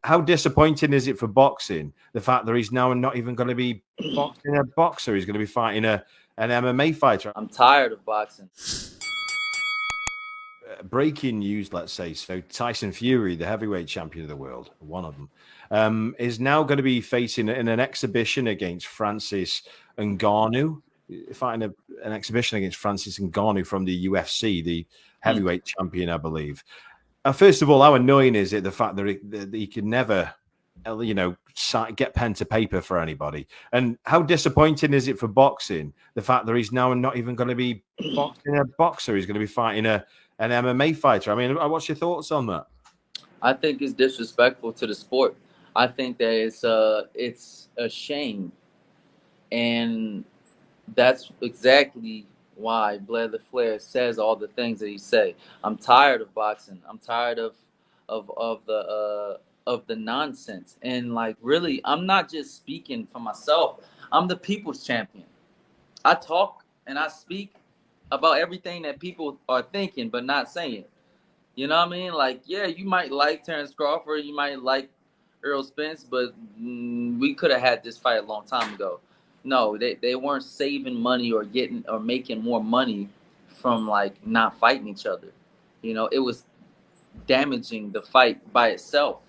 how disappointing is it for boxing, the fact that he's now not even going to be boxing a boxer? He's going to be fighting an MMA fighter. I'm tired of boxing. Breaking news, let's say. So Tyson Fury, the heavyweight champion of the world, one of them, is now going to be facing in an exhibition against Francis Ngannou, fighting an exhibition against Francis Ngannou from the UFC, the heavyweight champion, I believe. First of all, how annoying is it, the fact that he can never, get pen to paper for anybody? And how disappointing is it for boxing, the fact that he's now not even going to be boxing a boxer? He's going to be fighting an MMA fighter. I mean, what's your thoughts on that? I think it's disrespectful to the sport. I think that it's a shame. And that's exactly why Blair The Flair says all the things that he say. I'm tired of boxing. I'm tired of the nonsense. And like, really, I'm not just speaking for myself. I'm the people's champion. I talk and I speak about everything that people are thinking but not saying. You know what I mean? Like, yeah, you might like Terrence Crawford, you might like Earl Spence, but we could have had this fight a long time ago. No, they weren't saving money or making more money from like not fighting each other. You know, it was damaging the fight by itself.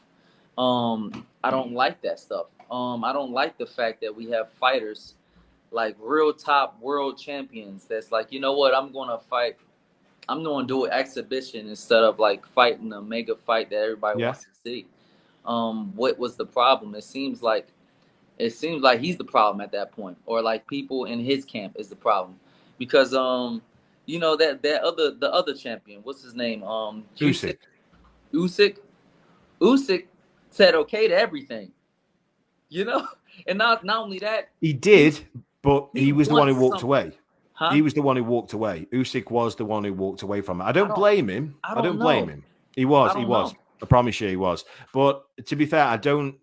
I don't like that stuff. I don't like the fact that we have fighters like real top world champions that's like, you know what, I'm going to do an exhibition instead of like fighting a mega fight that everybody wants to see. What was the problem? It seems like he's the problem at that point, or like people in his camp is the problem, because the other champion, what's his name? Usyk said okay to everything, and not only that, he did, but he was the one who walked away. Huh? He was the one who walked away. Usyk was the one who walked away from it. I don't blame him. I don't blame him. He was. I promise you he was. But to be fair, I don't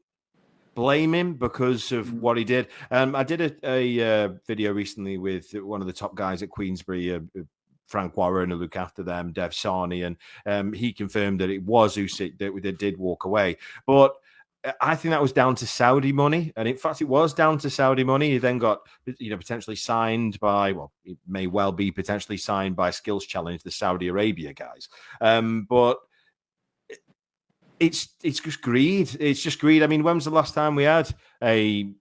blame him because of what he did. I did a video recently with one of the top guys at Queensbury, Frank Warren, who look after them, Dev Sarni, and he confirmed that it was Usyk that did walk away. But I think that was down to Saudi money, and in fact, it was down to Saudi money. He then got, potentially signed by, it may well be potentially signed by Skills Challenge, the Saudi Arabia guys. But it's just greed. It's just greed. I mean, when was the last time we had a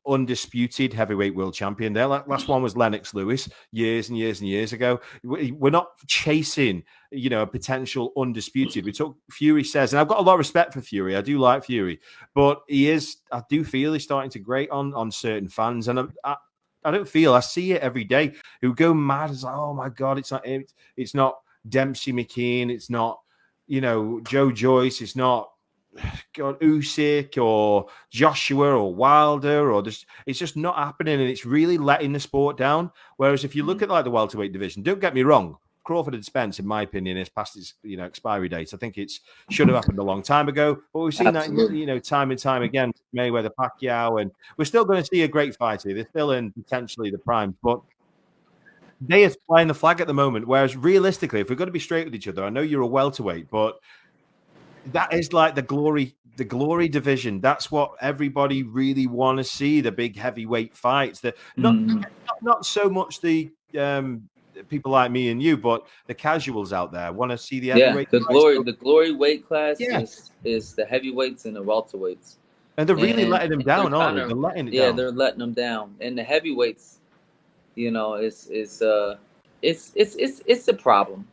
undisputed heavyweight world champion? Their last one was Lennox Lewis years and years and years ago. We're not chasing, a potential undisputed. We took Fury says, and I've got a lot of respect for Fury. I do like Fury, but I do feel he's starting to grate on certain fans. And I see it every day, who go mad. It's like, oh my God, it's not Dempsey McKean. It's not, Joe Joyce. It's not, God, Usyk or Joshua or Wilder, it's just not happening, and it's really letting the sport down. Whereas if you look at like the welterweight division, don't get me wrong, Crawford and Spence, in my opinion, is past its expiry date. I think it should have happened a long time ago, but we've seen that time and time again. Mayweather, Pacquiao, and we're still going to see a great fight here. They're still in potentially the prime, but they are flying the flag at the moment. Whereas realistically, if we're going to be straight with each other, I know you're a welterweight, but that is like the glory division. That's what everybody really want to see, the big heavyweight fights. Not so much the people like me and you, but the casuals out there want to see the heavyweight. The glory weight class is the heavyweights and the welterweights. And they're really letting them down, aren't they? They're letting it down. Yeah, they're letting them down. And the heavyweights, it's a problem.